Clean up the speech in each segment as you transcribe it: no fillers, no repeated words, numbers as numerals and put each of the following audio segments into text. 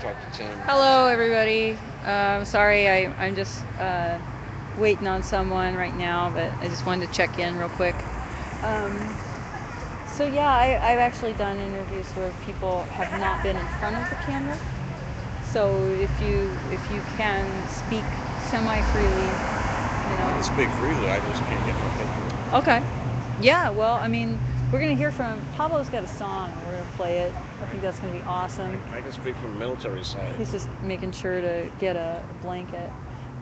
talk to Tim. Hello, everybody. Sorry, I'm just waiting on someone right now, but I just wanted to check in real quick. Um, so yeah, I've actually done interviews where people have not been in front of the camera. So if you can speak semi freely, you I can know. speak freely. I just can't get my picture. Okay. Yeah. Well, I mean, we're gonna hear from Pablo's got a song. We're gonna play it. I think that's gonna be awesome. I can speak from the military side. He's just making sure to get a blanket.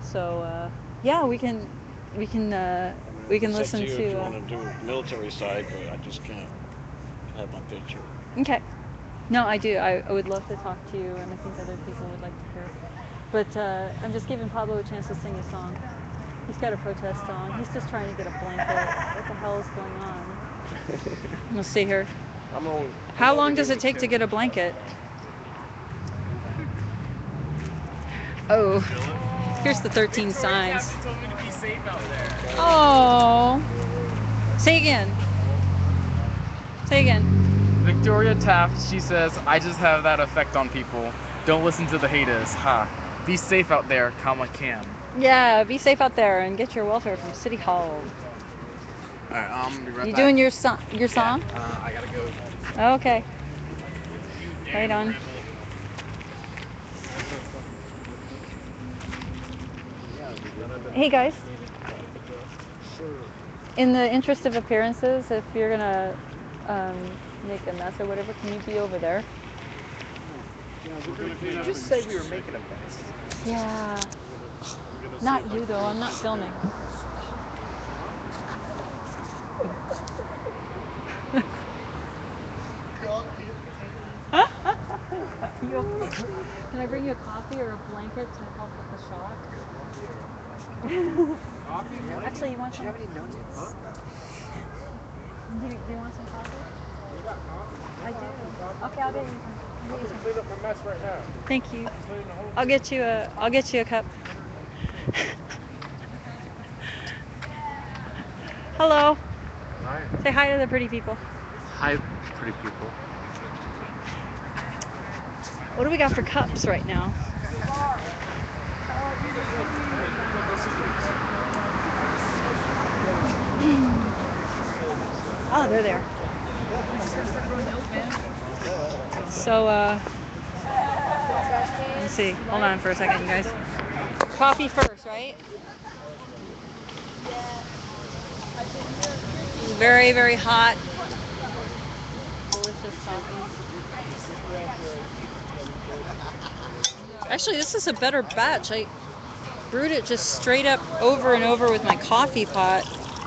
So yeah, we can uh, I mean, we can it's up to listen you if you to. want to do military side, but I just can't have my picture. Okay. No, I do. I would love to talk to you, and I think other people would like to hear. But I'm just giving Pablo a chance to sing a song. He's got a protest song. He's just trying to get a blanket. What the hell is going on? Let's see here. I'm How only long does giving it it take to 10. get a blanket? Oh, here's the 13 signs. told me to be safe out there. Oh. Say again. Say again. Victoria Taft, she says, I just have that effect on people. Don't listen to the haters. Ha. Be safe out there, comma can. Yeah, be safe out there and get your welfare from City Hall. Alright, be right You back. doing your song? Your song? I gotta go. Okay. Right on. Hey guys. In the interest of appearances, if you're gonna make a mess or whatever, can you be over there? You just said we were making a mess. Yeah. Not you though. I'm not filming. You okay? Can I bring you a coffee or a blanket to help with the shock? Actually, you want some? Do you want some coffee? I do. Okay, I'll get you some. I'll get you some. Clean up my mess right now. Thank you. I'll get you a cup. Hello. Hi. Say hi to the pretty people. Hi, pretty people. What do we got for cups right now? Oh, they're there. So, let's see. Hold on for a second, you guys. Coffee first, right? Very, very hot. Delicious coffee. Actually, this is a better batch. I brewed it just straight up over and over with my coffee pot.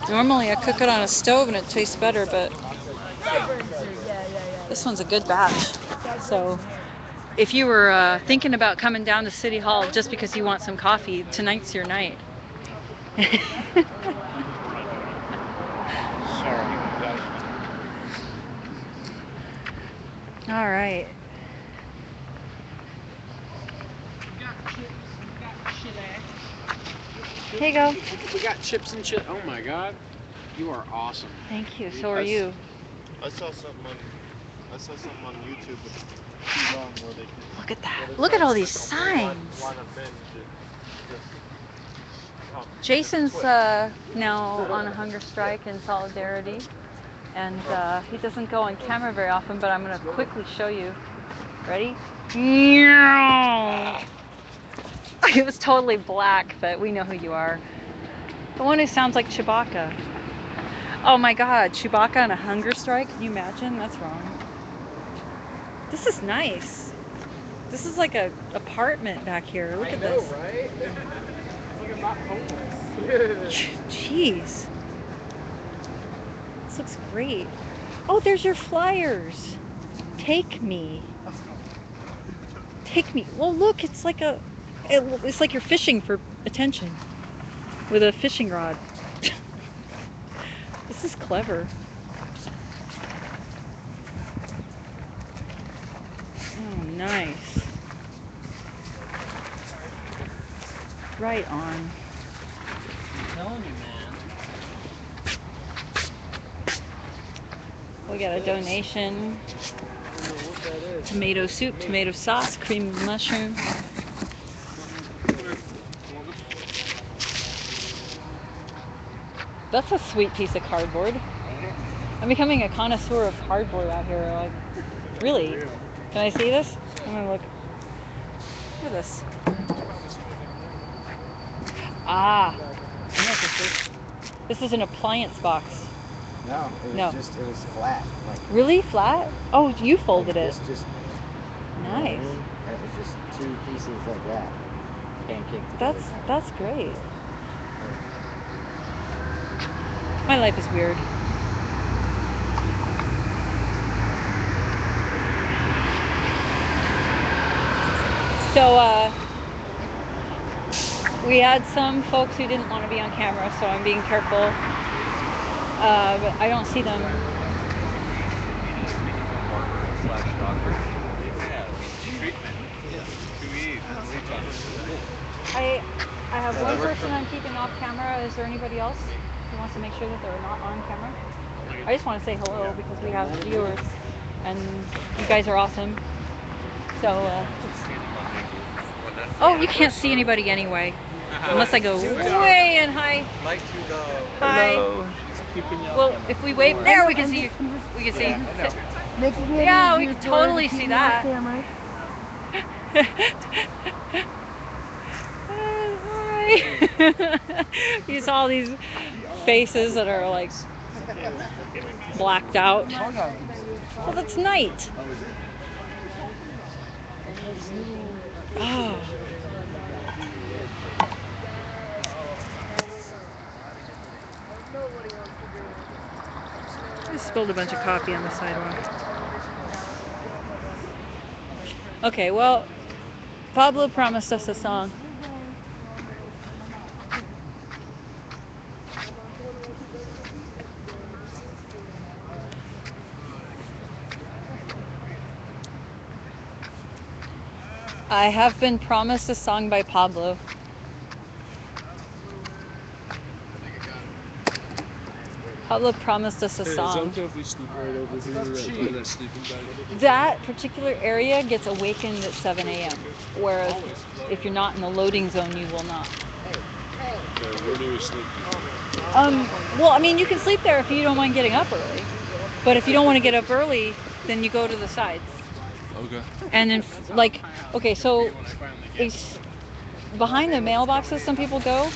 Normally I cook it on a stove and it tastes better, but this one's a good batch. So if you were thinking about coming down to City Hall just because you want some coffee, tonight's your night. Sorry. All right. Here you go. We got chips and chili. Oh my god. You are awesome. Thank you. So are you. I saw something on YouTube with too long where they can. Look at that. Look at all these signs. Line of men just Jason's now on a hunger strike in solidarity, and he doesn't go on camera very often, but I'm going to quickly show you. Ready? It was totally black, but we know who you are. The one who sounds like Chewbacca. Oh my god, Chewbacca on a hunger strike? Can you imagine? That's wrong. This is nice. This is like a apartment back here. Look at this. Right? Like I'm not homeless. Jeez. This looks great. Oh, there's your flyers. Take me. Take me. Well, look, it's like you're fishing for attention with a fishing rod. This is clever. Oh, nice. Right on. I'm telling you, man. We got a donation. Tomato soup, tomato sauce, cream of mushroom. That's a sweet piece of cardboard. I'm becoming a connoisseur of cardboard out here. Like, really? Can I see this? I'm gonna look. Look at this. Ah, I know what this is. This is an appliance box. No, it was it was flat. Like, Really? Flat? Oh, you folded like it. this just, Nice. It was just two pieces like that. Pancake together. That's great. My life is weird. So, we had some folks who didn't want to be on camera, so I'm being careful. But I don't see them. I have one person I'm keeping off camera. Is there anybody else who wants to make sure that they're not on camera? I just want to say hello because we have viewers and you guys are awesome. So, oh, you can't see anybody anyway. Unless I go way and hi. Like to go. Hi. Well, if we wave, there we can see you. We can see. Yeah, we can totally see that. Hi. You saw all these faces that are like blacked out. Well, that's night. Oh. I spilled a bunch of coffee on the sidewalk. Okay, well, Pablo promised us a song. I have been promised a song by Pablo. Pablo promised us a song. That particular area gets awakened at 7 a.m. Whereas if you're not in the loading zone, you will not. Where do we sleep? Well, I mean, you can sleep there if you don't mind getting up early. But if you don't want to get up early, then you go to the sides. Okay. And then, like, okay, so it's behind the mailboxes some people go.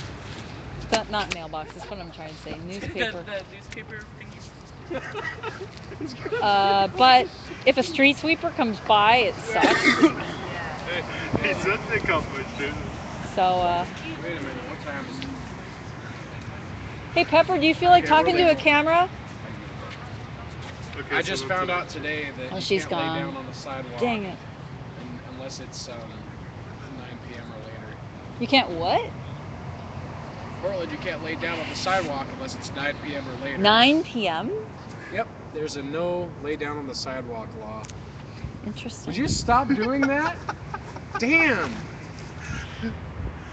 Not mailboxes, what I'm trying to say, newspaper. The newspaper thingies. But if a street sweeper comes by, it sucks. He's such a couple, dude. So, Wait a minute, what time is it? hey Pepper, do you feel like talking to a camera? Okay, I just found out today that Oh, you she's can't lay gone. down on the sidewalk. Dang it. Unless it's 9 p.m. or later. You can't what? Portland, you can't lay down on the sidewalk unless it's 9 p.m. or later. 9 p.m.? Yep, there's a no lay down on the sidewalk law. Interesting. Would you stop doing that? Damn!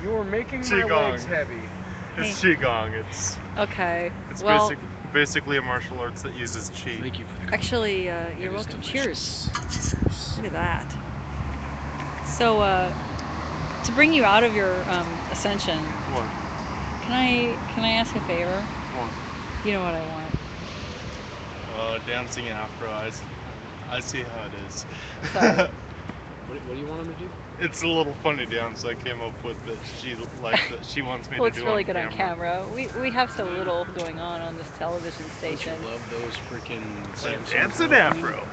You were making my Qigong. legs heavy. It's Qigong. It's Okay. it's Well, basically a martial arts that uses chi. Thank you for the actually, you're welcome. Cheers. Look at that. So, to bring you out of your ascension, What? can I ask a favor? What? You know what I want. Dancing afro. I see how it is. Sorry. What do you want him to do? It's a little funny dance I came up with that she likes that she wants me Well, to it's do really on good on camera. camera. We have so little going on this television station. Don't you love those freaking Dancing afro.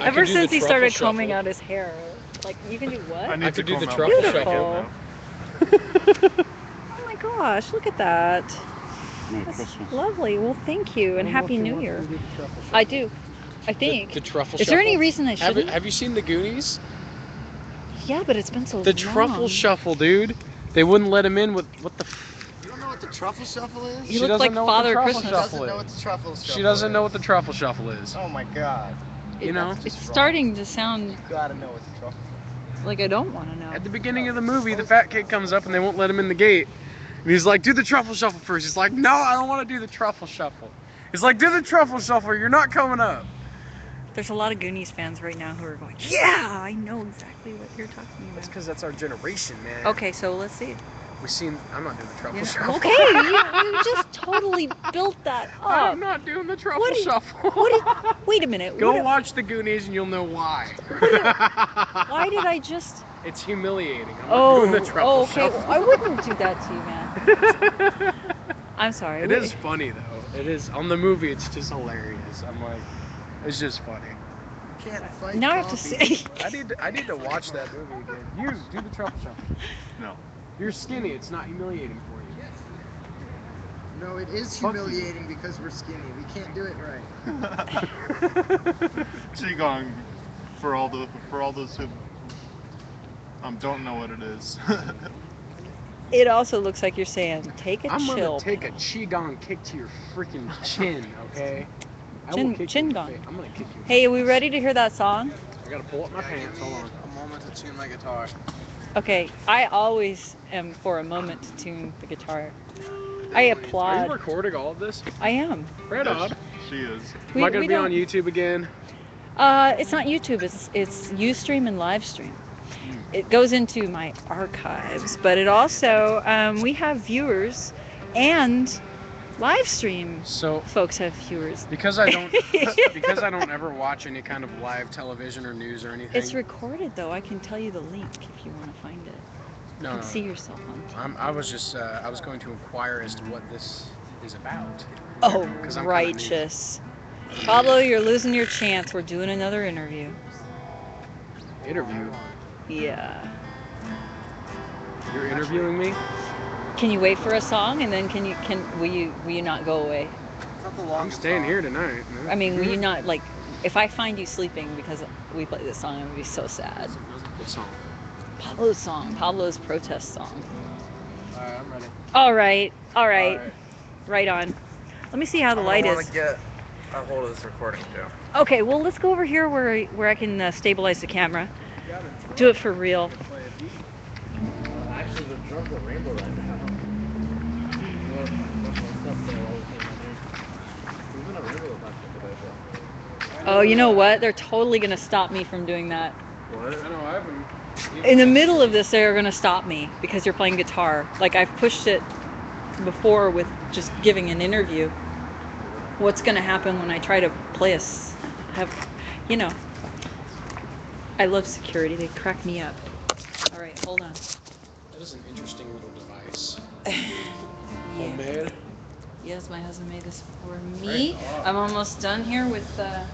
Ever do since the he started truffle combing shuffle. out his hair, like you can do what? need I could do the comb out truffle my shuffle. jacket now. Oh my gosh, look at that. Merry That's Christmas. lovely. Well, thank you and Happy New Year. I do. I think. The truffle Is there any shuffle? reason I shouldn't? Have you seen the Goonies? Yeah, but it's been so long. The truffle shuffle, dude. They wouldn't let him in with what the. You don't know what the truffle shuffle is? You She look doesn't like know what the Father truffle Christmas. shuffle Doesn't know is. what the truffle shuffle She doesn't know is. what the truffle shuffle is. Oh my god. You know? It's starting to sound You gotta know what the truffle like I don't want to know. At the beginning of the movie, the fat kid comes up and they won't let him in the gate. And he's like, do the truffle shuffle first. He's like, no, I don't want to do the truffle shuffle. He's like, do the truffle shuffle, you're not coming up. There's a lot of Goonies fans right now who are going, yeah, I know exactly what you're talking That's about. because that's our generation, man. Okay, so let's see. We've seen. I'm not doing the truffle You know- shuffle. okay, you just totally built that up. I'm not doing the truffle What did- shuffle. Wait a minute. Go what- watch the Goonies and you'll know why. Why did I just? It's humiliating. I'm not doing the truffle okay. shuffle. Well, I wouldn't do that to you, man. I'm sorry. It is funny though. It is on the movie. It's just hilarious. I'm like, it's just funny. Can't fight Now I have to coffee. say. I need to watch that movie again. You do the truffle shuffle. No. You're skinny. It's not humiliating for you. No, it is Fuck you. humiliating because we're skinny. We can't do it right. Qigong for all those who don't know what it is. It also looks like you're saying, take a I'm chill. gonna take a qigong kick to your freaking chin, okay? I will Chin- kick chin you in the gong. face. I'm gonna kick you. Hey, are we ready to hear that song? I gotta pull up my pants. Hold on. A moment to tune my guitar. Okay, I always am for a moment to tune the guitar. I Are you applaud. recording all of this? I am. Right on. She is. Am I gonna we be on don't- YouTube again? It's not YouTube. It's Ustream and Livestream. It goes into my archives, but it also we have viewers and Livestream So folks have viewers. because I don't ever watch any kind of live television or news or anything. It's recorded though. I can tell you the link if you want to find it. You No, can see yourself on TV. I was just I was going to inquire as to what this is about. Oh, 'Cause I'm kinda new. righteous. Pablo, you're losing your chance. We're doing another interview. Interview. Yeah. You're interviewing me? Can you wait for a song and then will you not go away? It's not the I'm longest staying song. here tonight. Man. I mean, will you not like if I find you sleeping because we play this song, I would be so sad. What song? Pablo's song, Pablo's protest song. Alright, I'm ready. All right. Alright. Right on. Let me see how the light is. get a hold of this recording too. Okay, well let's go over here where I can stabilize the camera. Do it for real. Actually, the drums at Rainbow right now. Even a Rainbow about to Oh, you know what? They're totally gonna stop me from doing that. What? I know I haven't. In the middle of this, they're gonna stop me because you're playing guitar. Like I've pushed it before with just giving an interview. What's gonna happen when I try to play I love security. They crack me up. All right, hold on. That is an interesting little device. Yeah. Homemade. Yes, my husband made this for me. Right on. I'm almost done here with getting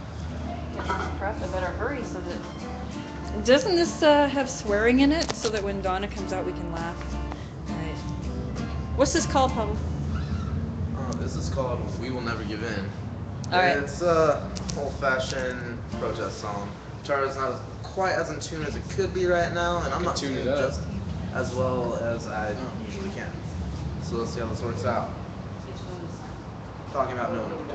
this prep. I better hurry so that. Doesn't this have swearing in it so that when Donna comes out we can laugh? Right. What's this called, Pablo? This is called We Will Never Give In. All right. It's a old-fashioned protest song. Guitar is not quite as in tune as it could be right now, and I'm not Tune it tuned up. just as well as I usually can. So let's see how this works out. Talking about no one will do.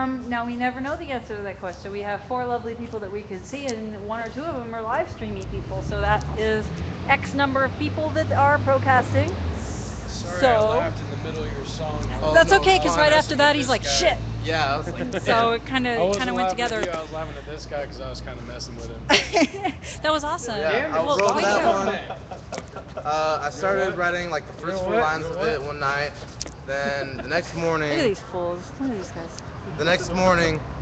Now we never know the answer to that question. We have 4 lovely people that we can see, and 1 or 2 of them are live streaming people. So that is X number of people that are procasting. Sorry, I So laughed in the middle of your song. Oh, that's no, okay, it's because fine. right I after that he's like, shit. Yeah, I was like, So it kind I of wasn't went laughing together. at you. I was laughing at this guy because I was kind of messing with him. That was awesome. Yeah, I Well, wrote thank that you. one. I started writing like the first 4 lines of it one night. Then the next Look at morning, these fools. Look at these guys.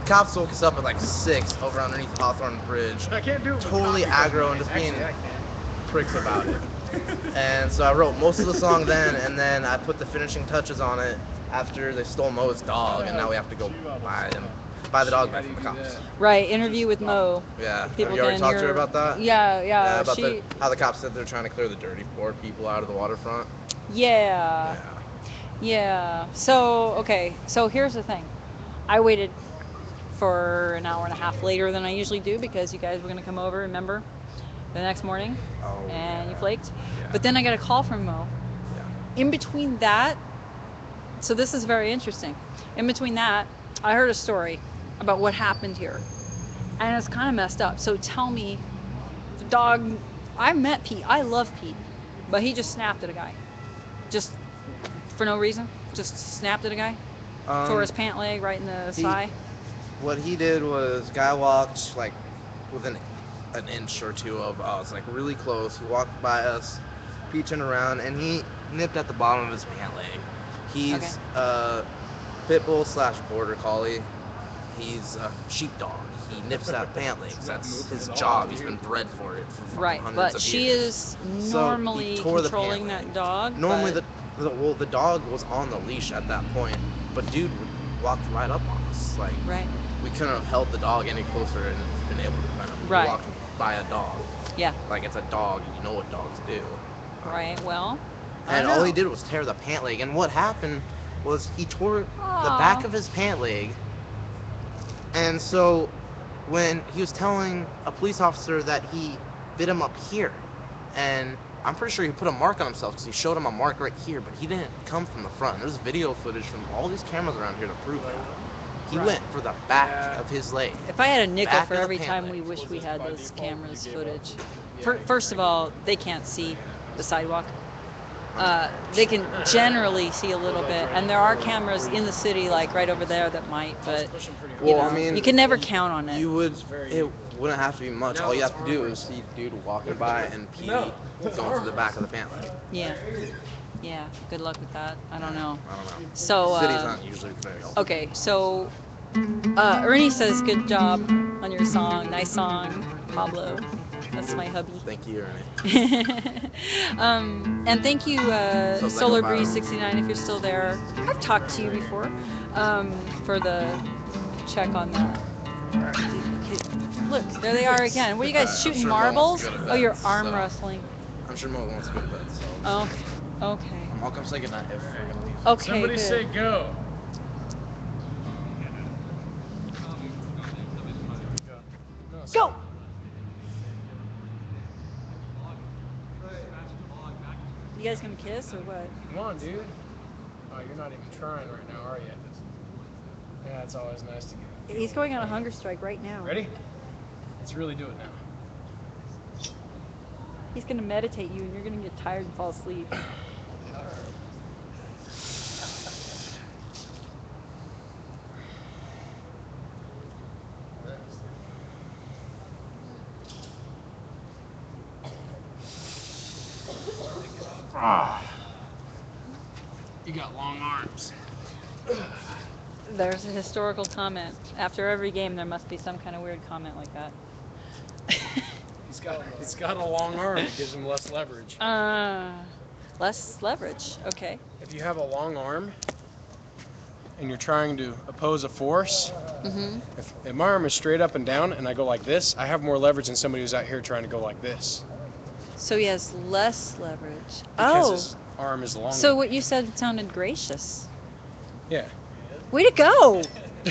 cops woke us up at like 6 over underneath Hawthorne Bridge. I can't do it. Totally aggro and just being pricks about it. And so I wrote most of the song then, and then I put the finishing touches on it after they stole Mo's dog, and now we have to go buy the dog back from the cops. Right, interview with Mo. Yeah. Have People you already can talked to her hear- about that? Yeah, about she, how the cops said they're trying to clear the dirty, poor people out of the waterfront. yeah. So, okay, so here's the thing. I waited for an hour and a half later than I usually do because you guys were going to come over, remember? The next morning, Oh, and you yeah. flaked. Yeah. But then I got a call from Mo. Yeah. In between that, so this is very interesting. In between that, I heard a story about what happened here. And it's kind of messed up. So tell me, the dog, I met Pete. I love Pete. But he just snapped at a guy. Just for no reason. Just snapped at a guy. Tore his pant leg right in the thigh. What he did was, guy walked like within an inch or 2 of us, like really close. He walked by us, peaching around, and he nipped at the bottom of his pant leg. He's a pit bull / border collie. He's a sheepdog. He nips at pant legs. That's his job. He's been bred for it for Right, hundreds but of she years. is So he normally tore the controlling pant that leg. dog. Normally but, the dog was on the leash at that point, but dude walked right up on us. Like, right, we couldn't have held the dog any closer and been able to kind of Right. walk by a dog. yeah, Like, it's a dog, you know what dogs do. right. Well, I And don't all know. he did was tear the pant leg. And what happened was he tore the Aw. back of his pant leg. And so when he was telling a police officer that he bit him up here, and I'm pretty sure he put a mark on himself because he showed him a mark right here, but he didn't come from the front. There's video footage from all these cameras around here to prove that. He Right. went for the back of his leg. If I had a nickel Back for of the every pant time leg. we wish we had those cameras footage. Yeah. First of all, they can't see the sidewalk. They can generally see a little bit, and there are cameras in the city, like right over there, that might, but you Well, know, I mean, you can never count on it. You would. It wouldn't have to be much. All you have to do is see dude walking by and pee going to the back of the pant leg. Yeah, yeah. Good luck with that. I don't know. I don't know. So, City's not usually very helpful. okay, so Ernie says, "Good job on your song. Nice song, Pablo." That's my hubby. Thank you, Ernie. And thank you, Sounds like Solar a battle. Breeze 69, if you're still there. I've talked to you before for the check on that. Look, there they are again. What are you guys I'm shooting sure Mo wants marbles? to go to Oh, bed, you're arm so- wrestling. I'm sure Mo wants to go to bed, so Oh, okay. I'll come say goodnight if we're gonna leave. Okay. Somebody good. say go. Go. You guys gonna kiss or what? Come on, dude. Oh, you're not even trying right now, are you? Yeah, it's always nice to get. He's going on a hunger strike right now. Ready? Let's really do it now. He's gonna meditate you, and you're gonna get tired and fall asleep. Ah. You got long arms. There's a historical comment. After every game, there must be some kind of weird comment like that. He's got a long arm. It gives him less leverage. Less leverage. Okay. If you have a long arm and you're trying to oppose a force, Mhm. if my arm is straight up and down and I go like this, I have more leverage than somebody who's out here trying to go like this. So he has less leverage. Because Oh. his arm is longer. So what you said sounded gracious. Yeah. Way to go!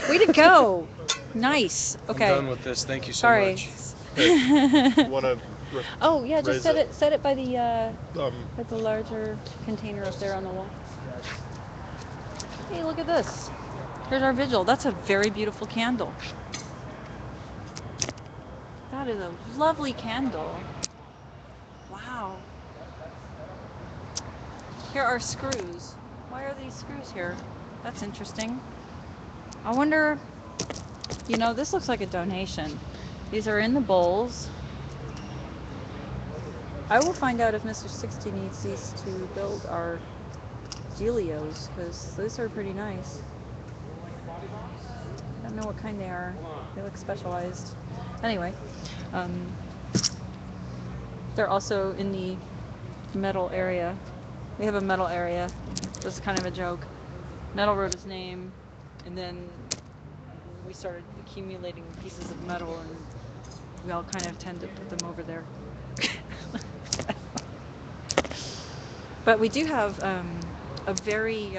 Way to go! Nice. Okay. I'm done with this. Thank you so Sorry. much. Want to Oh yeah, just raise set it? it. Set it by the um, by the larger container up there on the wall. Hey, look at this. Here's our vigil. That's a very beautiful candle. That is a lovely candle. Wow. Here are screws. Why are these screws here? That's interesting. I wonder, you know, this looks like a donation. These are in the bowls. I will find out if Mr. 60 needs these to build our Gelios, because those are pretty nice. I don't know what kind they are. They look specialized. Anyway, they're also in the metal area. We have a metal area. This is kind of a joke. Metal wrote his name, and then we started accumulating pieces of metal, and we all kind of tend to put them over there. But we do have a very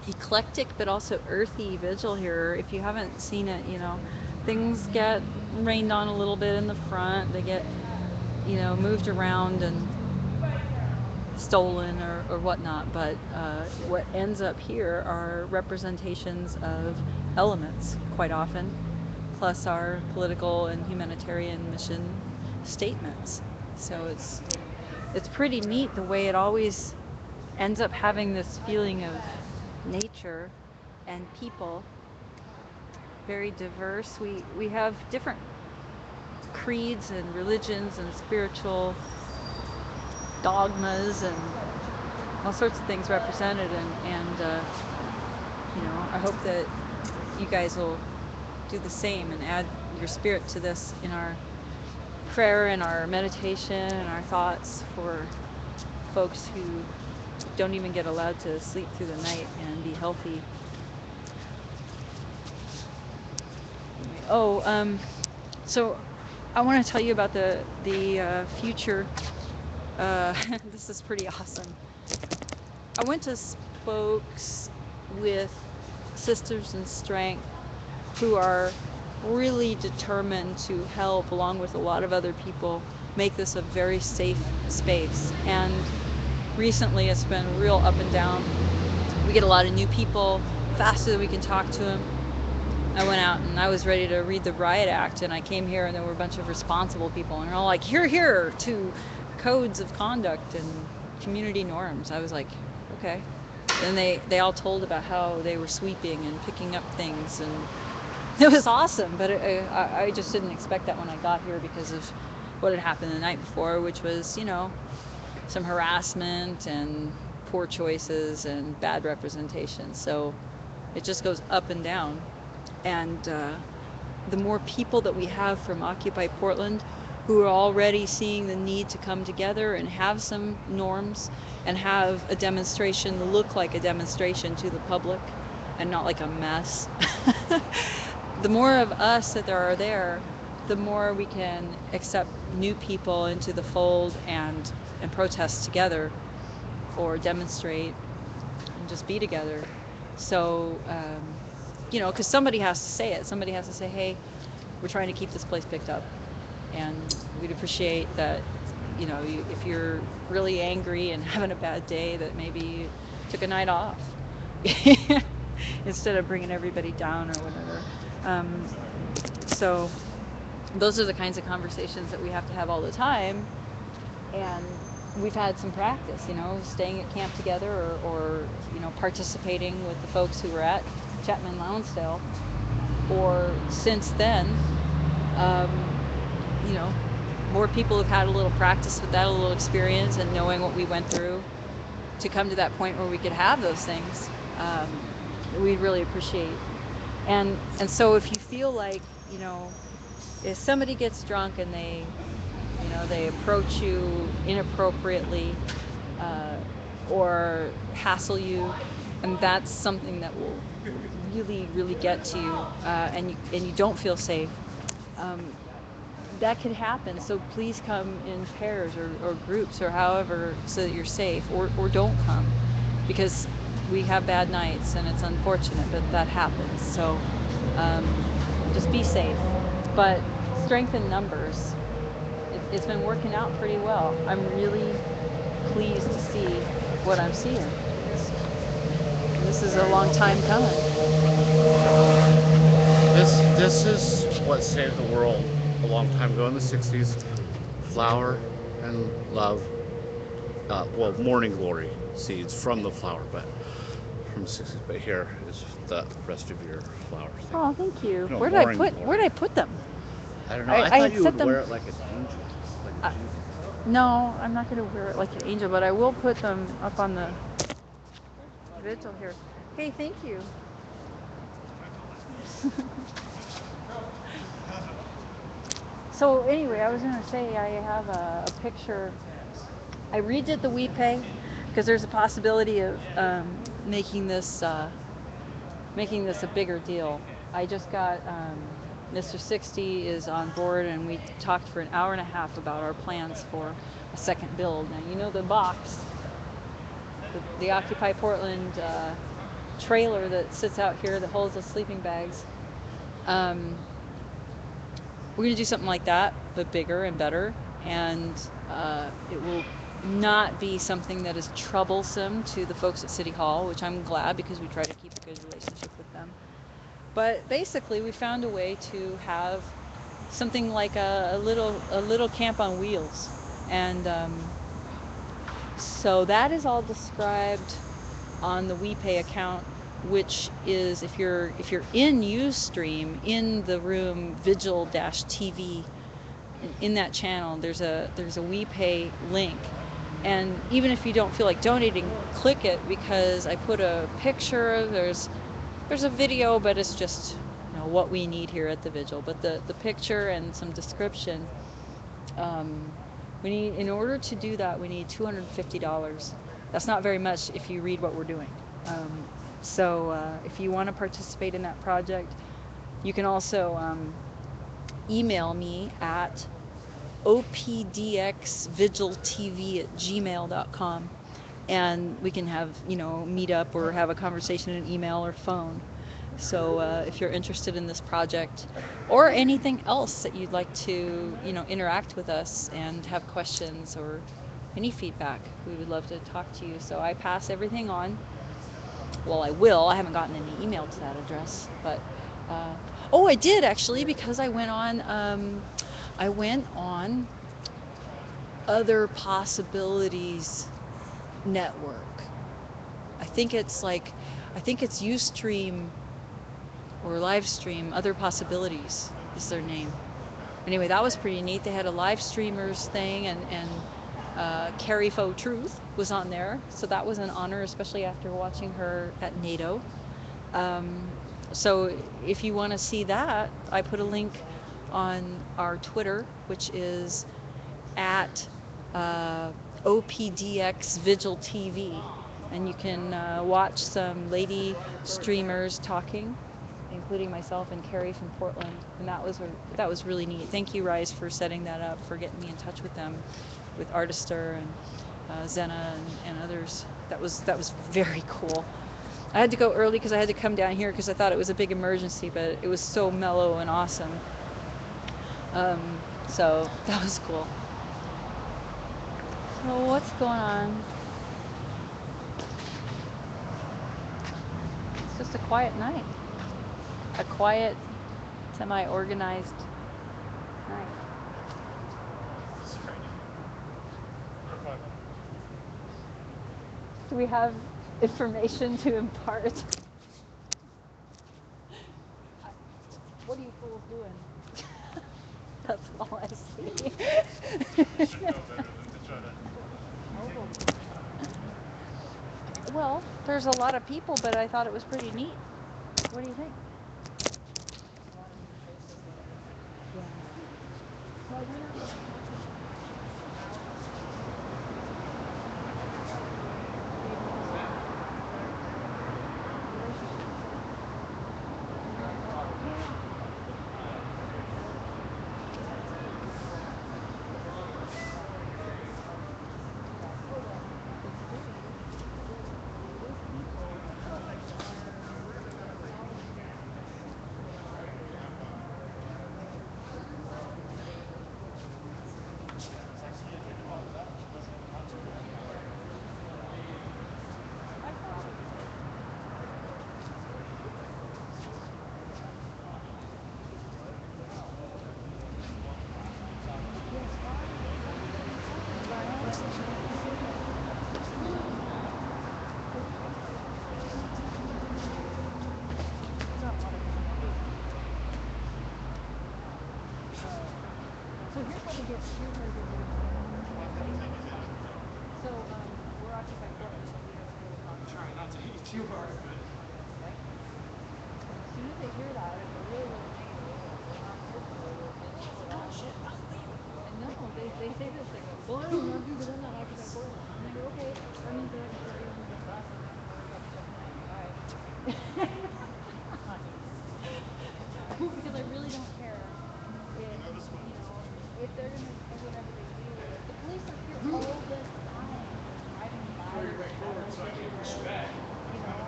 eclectic but also earthy vigil here. If you haven't seen it, you know, things get rained on a little bit in the front. They get, you know, moved around and stolen or whatnot. But what ends up here are representations of elements quite often, plus our political and humanitarian mission statements. So it's pretty neat the way it always ends up having this feeling of nature and people. Very diverse. We have different creeds and religions and spiritual dogmas and all sorts of things represented, and you know, I hope that you guys will do the same and add your spirit to this in our prayer and our meditation and our thoughts for folks who don't even get allowed to sleep through the night and be healthy. Oh, so I want to tell you about the future. This is pretty awesome. I went to Spokes with Sisters in Strength who are really determined to help, along with a lot of other people, make this a very safe space. And recently it's been real up and down. We get a lot of new people faster than we can talk to them. I went out and I was ready to read the riot act, and I came here and there were a bunch of responsible people, and they're all like, here to codes of conduct and community norms. I was like, okay. And they all told about how they were sweeping and picking up things, and it was awesome. But I just didn't expect that when I got here because of what had happened the night before, which was, you know, some harassment and poor choices and bad representation. So it just goes up and down. And the more people that we have from Occupy Portland who are already seeing the need to come together and have some norms and have a demonstration look like a demonstration to the public and not like a mess, the more of us that there are there, the more we can accept new people into the fold and protest together or demonstrate and just be together. So, you know, because somebody has to say it. Somebody has to say, hey, we're trying to keep this place picked up. And we'd appreciate that, you know, if you're really angry and having a bad day, that maybe you took a night off instead of bringing everybody down or whatever. So those are the kinds of conversations that we have to have all the time. And we've had some practice, you know, staying at camp together or you know, participating with the folks who were at Chapman Lonsdale. Or since then, you know, more people have had a little practice with that, a little experience and knowing what we went through to come to that point where we could have those things. We'd really appreciate. And so if you feel like, you know, if somebody gets drunk and they, you know, they approach you inappropriately or hassle you, and that's something that will really get to you, and you don't feel safe, that could happen. So please come in pairs or groups or however, so that you're safe, or don't come, because we have bad nights and it's unfortunate, but that happens. So just be safe, but strength in numbers. It's been working out pretty well. I'm really pleased to see what I'm seeing. It's This is a long time coming. This is what saved the world a long time ago in the 60s. Flour and love. Well, morning glory seeds from the flower, but from the 60s. But here is the rest of your flower thing. Oh, thank you. No, Where did I morning put glory. where did I put them? I don't know. I I thought had you set would them. wear it like an angel, like a Uh, Jesus. No, I'm not going to wear it like an angel, but I will put them up on the vigil here. Hey, thank you. So anyway, I was going to say I have a picture. I redid the WePay because there's a possibility of making this a bigger deal. I just got Mr. 60 is on board, and we talked for an hour and a half about our plans for a second build. Now, you know the box, the Occupy Portland trailer that sits out here that holds the sleeping bags. We're going to do something like that, but bigger and better, and it will not be something that is troublesome to the folks at City Hall, which I'm glad because we try to keep a good relationship with them. But basically, we found a way to have something like a little camp on wheels, and so that is all described on the WePay account, which is if you're in Ustream in the room Vigil-TV, in that channel there's a WePay link, and even if you don't feel like donating, click it because I put a picture. There's a video, but it's just what we need here at the Vigil. But the picture and some description. We need, in order to do that, we need $250. That's not very much if you read what we're doing. So if you want to participate in that project, you can also email me at opdxvigiltv@gmail.com, and we can have meet up or have a conversation in email or phone. So if you're interested in this project or anything else that you'd like to interact with us and have questions or any feedback, we would love to talk to you. So I pass everything on. Well, I will. I haven't gotten any email to that address, but oh, I did actually, because I went on Other Possibilities Network. I think it's Ustream or Livestream. Other Possibilities is their name. Anyway, that was pretty neat. They had a live streamers thing, and Carrie Faux Truth was on there, so that was an honor, especially after watching her at NATO. So if you want to see that, I put a link on our Twitter, which is at OPDX Vigil TV, and you can watch some lady streamers talking, including myself and Carrie from Portland, and that was really neat. Thank you, Rise, for setting that up, for getting me in touch with them, with Artister and Zena and others. That was very cool. I had to go early because I had to come down here because I thought it was a big emergency, but it was so mellow and awesome. So that was cool. So what's going on? It's just a quiet night. A quiet, semi-organized night. Do we have information to impart? What are you fools doing? That's all I see. Well, there's a lot of people, but I thought it was pretty neat. What do you think? So here's how to get So we're occupied Portland, but we have another property. Try not to eat too hard. Right? And as soon as they hear that, if they're really, really angry, they're not hopeful, they'll all shit, I'm leaving. And no, they say this, they go, well, I don't have to because I'm not occupied Portland. And I go, okay, that means that I can throw you under the bus and I don't worry about you checking in. Bye. Because I really don't care if, if they're gonna do whatever they do. The police are here all the time, driving by, there's cameras everywhere.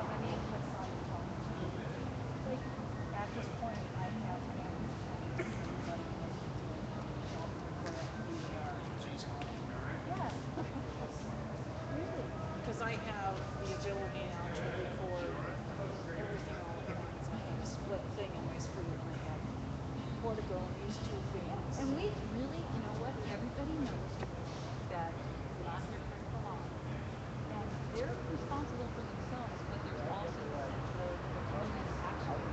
I mean, what's not your problem? Like, at this point, I have no interest in anybody making job report Yes. Really? Because I have the ability now to record everything all at once. I have a split thing in my screen. I have where to go on these two things. And we really, you know what? Everybody knows that not your friend for long. And they're responsible for themselves, but there's also the woman actually.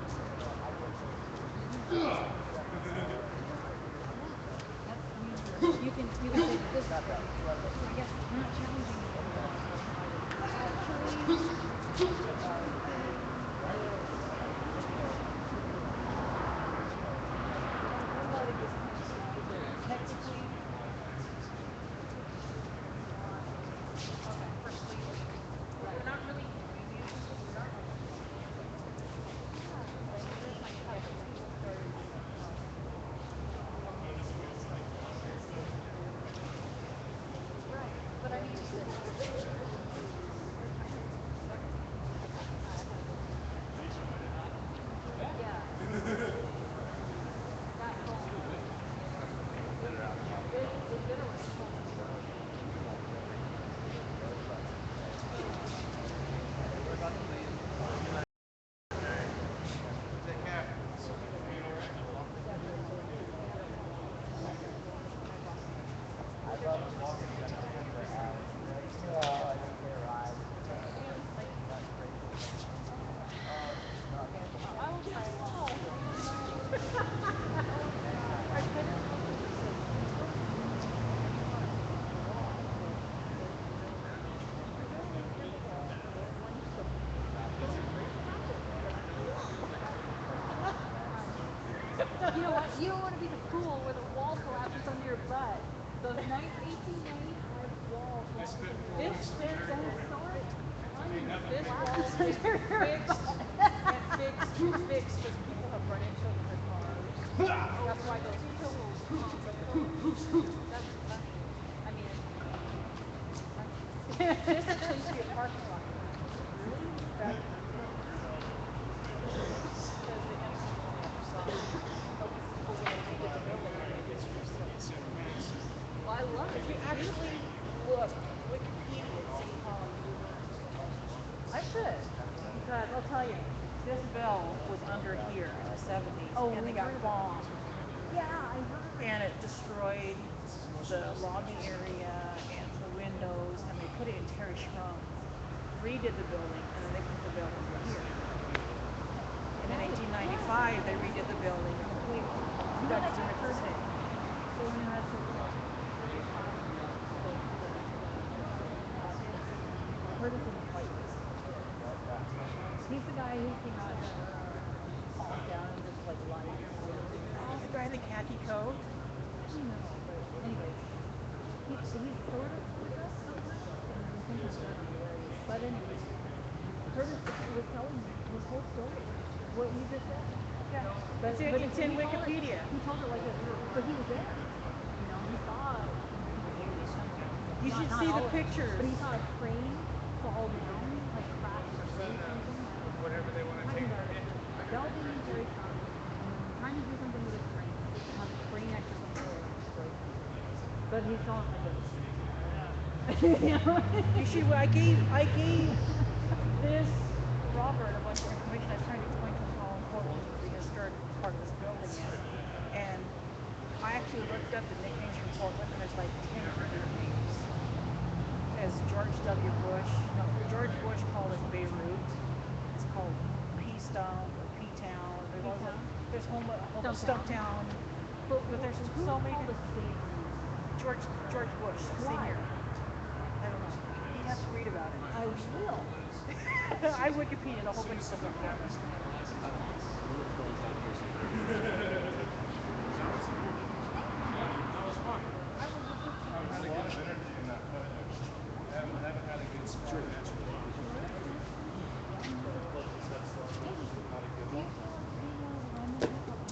You can say that this is great. I guess we're not challenging you. Technically, for sleeping. We're not really doing music, but we are. Right, but I mean, yeah. That home. It's been a rental. Take care. I love walking in the street for hours. Oh, I didn't get a ride. That's crazy. I will try it. You know what? You don't want to be the fool where the wall collapses under your butt. Those 1895 walls collapse under your butt. This The historic monument This wall collapses is under your fixed butt. and fixed because people have run into it in their cars. That's why those pillows That's funny. I mean, this used to be a parking lot. really? Back in the day. Because they had to come on the other side. But when they redid the building, they made this for sale. Well, I love it. If you It's actually look Wikipedia and see how you learn so much. I should. Because I'll tell you, this bell was under here in the 70s, Oh, and we they got heard about bombed. Yeah, I heard. And it destroyed the lobby area and the windows, and they put it in Terry Shrums. Redid the building, and then they put the bell over here. And in 1895, they redid the building completely. That's the next day. So you know, that's Curtis in White. He's the guy who came out here and falls down and just like lies. Oh, the guy in the khaki coat? No, but anyways, he's sort of with us sometimes, and we think he's done hilarious. But anyways, Curtis was telling me his whole story, what you just said. Yeah. But It's in, but it's in he told it- Wikipedia. He told it like this, but he was there. He saw. You should not see all the of it, pictures. But he saw a crane fall down, like crash or break something. Whatever they want to take from you. Belting and Terry Trump, trying to do something with his crane. On the crane actually comes over and destroys him. But he's telling like this. You see, I gave this Robert a bunch of information. I was trying to explain to him how important the historic part of this building is. And I actually looked up the nicknames from Portland, and there's like 10 different names. as George W. Bush. No, George Bush called it Beirut. It's called P-Stump or P-Town. There's all P-Town? there's Stumptown? Stumptown. But there's Who so many. called it Beirut? George Bush, Why? senior. I don't know. You have to read about it. I will. I Wikipedia a whole bunch of stuff like that.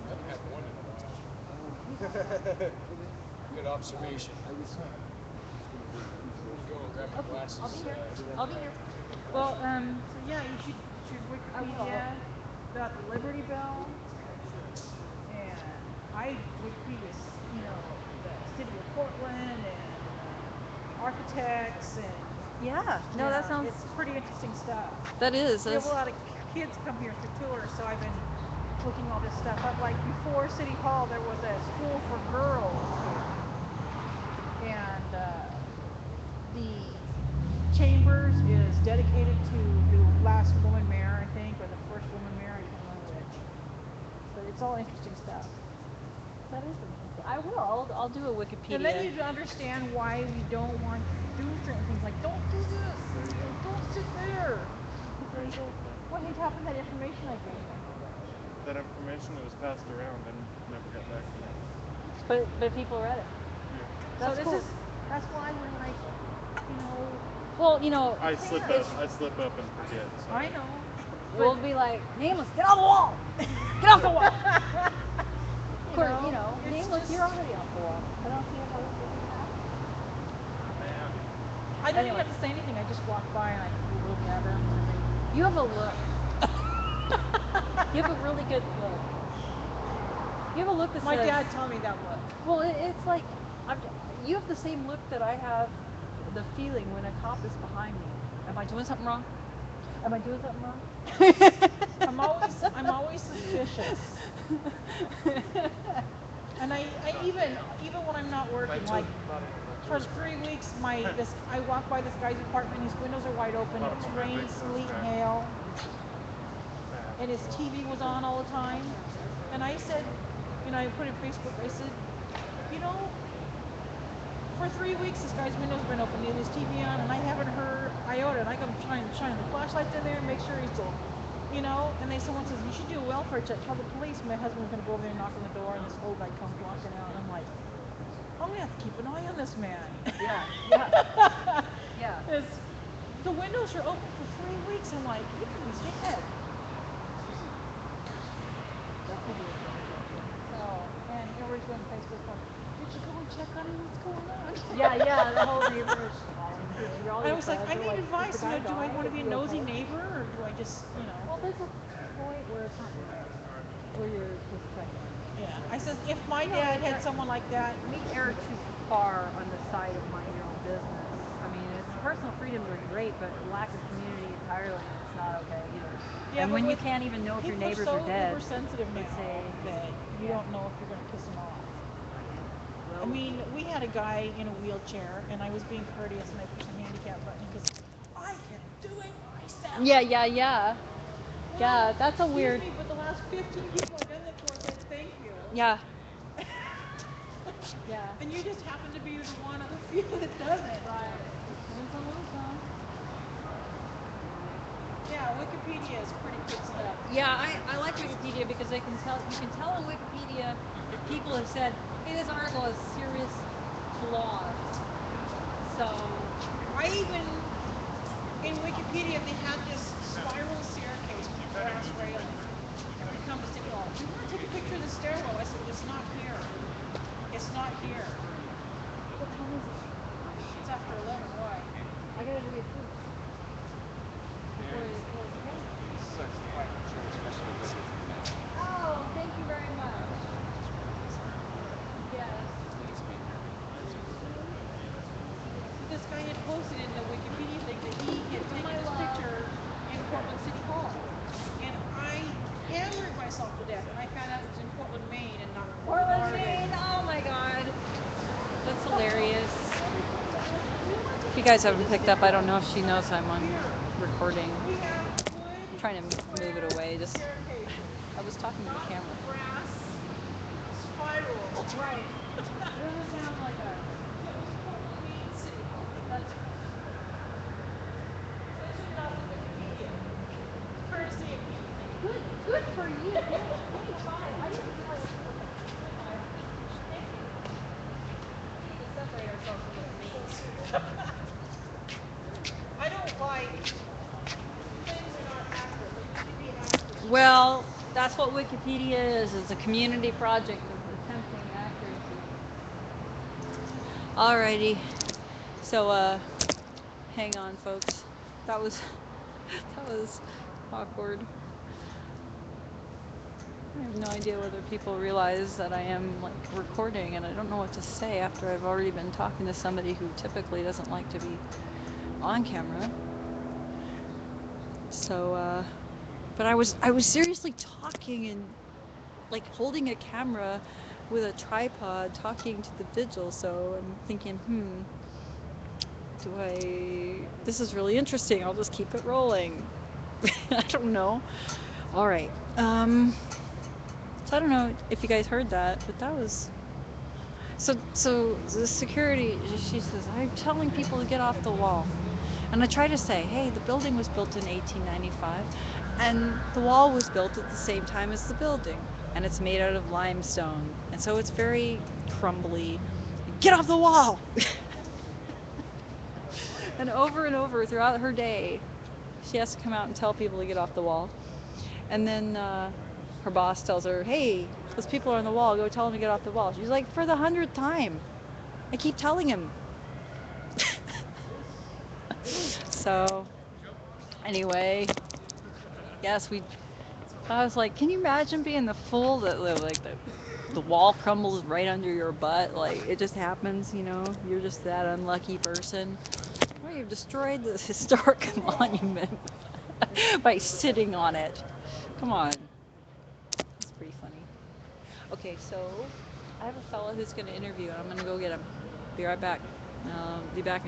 I haven't had one in a while. Good observation. Go and grab my glasses. I'll be here. Well, so yeah, you should Wikipedia about the Liberty Bell, and I Wikipedia, the city of Portland and architects and Yeah. No, that sounds. it's pretty interesting stuff. That is. We have a That's, lot of kids come here for tours, so I've been looking all this stuff up. Like before City Hall, there was a school for girls here, and the Chambers is dedicated to the last woman mayor, I think, or the first woman mayor. I can't remember which. But it's all interesting stuff. that is interesting. I will. I'll do a Wikipedia. And then you understand why we don't want to do certain things. Like, don't do this. Don't sit there. What happened to that information I gave you? That information that was passed around and never got back to me. But people read it. That's so cool. that's why we're like, Well, I slip up and forget. So. I know. we'll be like, Nameless, get off the wall! Get off the wall! Of course, it's Nameless, just- you're already off the wall. I don't see how this is happening. I didn't Anyway. even have to say anything. I just walked by and I looked at them. You have a look. You have a really good look. You have a look that My says. dad told me that look. Well, it's like you have the same look that I have. The feeling when a cop is behind me. Am I doing something wrong? Am I doing something wrong? I'm always suspicious. And I even when I'm not working, like for 3 weeks, I walk by this guy's apartment. His windows are wide open. It's rain, sleet, hail, and his TV was on all the time. And I said, I put in Facebook. I said, for 3 weeks, this guy's window's been open, he had his TV on, and I haven't heard iota. And I come trying to shine the flashlights in there and make sure he's cool. And then someone says, you should do a welfare check, call the police. My husband was going to go over there and knock on the door, and this old guy comes walking out, and I'm like, I'm going to have to keep an eye on this man. Yeah. The windows are open for 3 weeks. I'm like, he could be dead. And everybody's going to Facebook going, did you go and check on him? What's going on? Yeah. The whole neighborhood. I was like, I need advice. Do I want to be a nosy neighbor, or do I just, Well, there's a point where it's not right. Where you're just checking. Yeah. I said, if my dad had someone like that, We err too far on the side of mind your own business. I mean, personal freedoms are great, but lack of community entirely, it's not okay either. Yeah, and but when you with- can't even know if your people neighbors are are so dead. uber sensitive now let's say, that you don't know if you're going to piss them off. well, I mean, we had a guy in a wheelchair, and I was being courteous, and I pushed the handicap button because I can do it myself. Yeah. Well, Yeah, that's a excuse weird. me, but the last 15 people I've done that for said thank you. Yeah. Yeah. And you just happen to be the one of the few that doesn't. Right. Yeah, Wikipedia is pretty good stuff. Yeah, I like Wikipedia because you can tell on Wikipedia that people have said, hey, this article has serious flaws. So In Wikipedia, they have this spiral staircase with a brass railing. And we come to City Hall. Do you want to take a picture of the stairwell? I said, it's not here. It's not here. what time is it? It's after 11. Why? I gotta do it too. Before you close the page. Oh, thank you very much. Yes. This guy had posted in the Wikipedia thing that he had taken this picture in Portland City Hall. And I hammered myself to death, and I found out it was in Portland, Maine, and not Portland, Oregon. Maine. Oh my God. That's hilarious. If you guys haven't picked up, I don't know if she knows I'm on recording. I'm trying to move it away. Just I was talking to the camera. Right. It doesn't sound like a good for you. Yeah, 25. I didn't realize it was 25. We need to separate ourselves from the means. I don't like things are not accurate. They need to be accurate. Well, that's what Wikipedia is. It's a community project of attempting accuracy. Alrighty. So, hang on, folks. That was that was awkward. I have no idea whether people realize that I am like recording, and I don't know what to say after I've already been talking to somebody who typically doesn't like to be on camera. So, but I was seriously talking and like holding a camera with a tripod talking to the vigil, so I'm thinking, this is really interesting, I'll just keep it rolling. I don't know. All right. So I don't know if you guys heard that, but that was so the security, she says, I'm telling people to get off the wall. And I try to say, hey, the building was built in 1895, and the wall was built at the same time as the building, and it's made out of limestone, and so it's very crumbly. Get off the wall! And over throughout her day, she has to come out and tell people to get off the wall. And then her boss tells her, hey, those people are on the wall, go tell them to get off the wall. She's like, for the 100th time, I keep telling him. So anyway, yes, I was like, can you imagine being the fool that like the wall crumbles right under your butt? Like it just happens, you're just that unlucky person. Well, you've destroyed this historic monument by sitting on it. Come on. It's pretty funny. Okay, so I have a fella who's going to interview, and I'm going to go get him. Be right back. Be back.